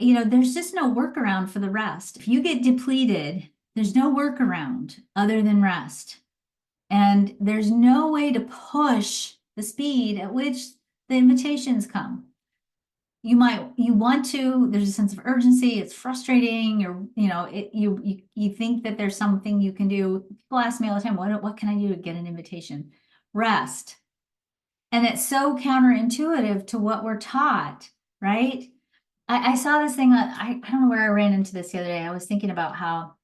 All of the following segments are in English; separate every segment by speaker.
Speaker 1: there's just no workaround for the rest. If you get depleted, there's no workaround other than rest. And there's no way to push the speed at which the invitations come. You want to, there's a sense of urgency, it's frustrating, or you think that there's something you can do. People ask me all the time, what can I do to get an invitation? Rest. And it's so counterintuitive to what we're taught, right? I saw this thing, I don't know where I ran into this the other day. I was thinking about how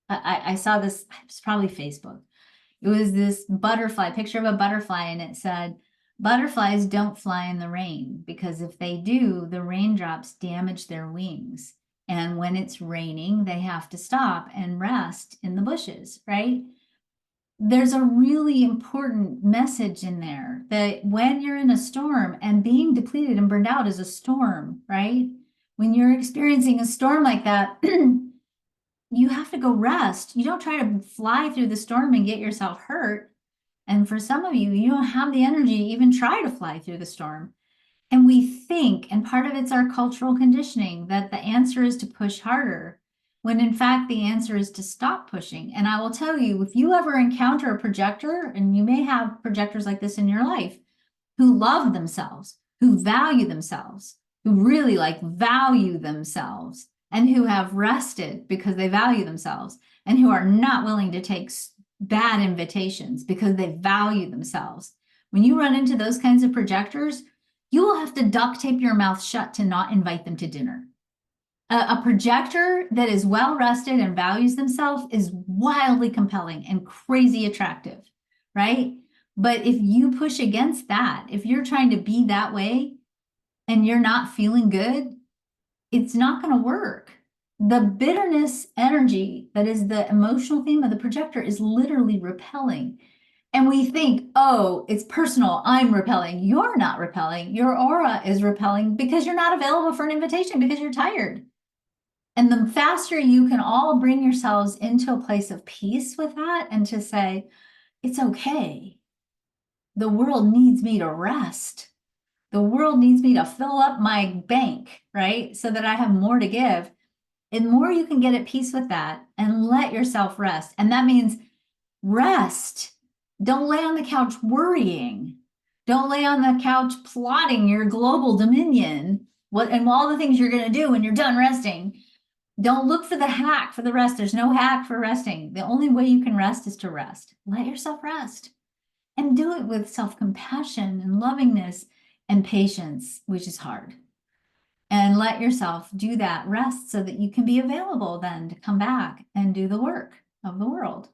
Speaker 1: I saw this, it's probably Facebook. It was this butterfly, picture of a butterfly, and it said, butterflies don't fly in the rain because if they do, the raindrops damage their wings. And when it's raining, they have to stop and rest in the bushes, right? There's a really important message in there that when you're in a storm, and being depleted and burned out is a storm, right? When you're experiencing a storm like that, you have to go rest. You don't try to fly through the storm and get yourself hurt. And for some of you, you don't have the energy to even try to fly through the storm. And we think, and part of it's our cultural conditioning, that the answer is to push harder, when in fact the answer is to stop pushing. And I will tell you, if you ever encounter a projector, and you may have projectors like this in your life, who love themselves, who value themselves, who really value themselves, and who have rested because they value themselves, and who are not willing to take bad invitations because they value themselves. When you run into those kinds of projectors, you will have to duct tape your mouth shut to not invite them to dinner. A projector that is well rested and values themselves is wildly compelling and crazy attractive, right? But if you push against that, if you're trying to be that way and you're not feeling good, it's not going to work. The bitterness energy that is the emotional theme of the projector is literally repelling. And we think, oh, it's personal, I'm repelling. You're not repelling. Your aura is repelling because you're not available for an invitation because you're tired. And the faster you can all bring yourselves into a place of peace with that and to say, it's okay. The world needs me to rest. The world needs me to fill up my bank, right? So that I have more to give. And the more you can get at peace with that and let yourself rest. And that means rest. Don't lay on the couch worrying. Don't lay on the couch plotting your global dominion and all the things you're going to do when you're done resting. Don't look for the hack for the rest. There's no hack for resting. The only way you can rest is to rest. Let yourself rest. And do it with self-compassion and lovingness and patience, which is hard. And let yourself do that rest so that you can be available then to come back and do the work of the world.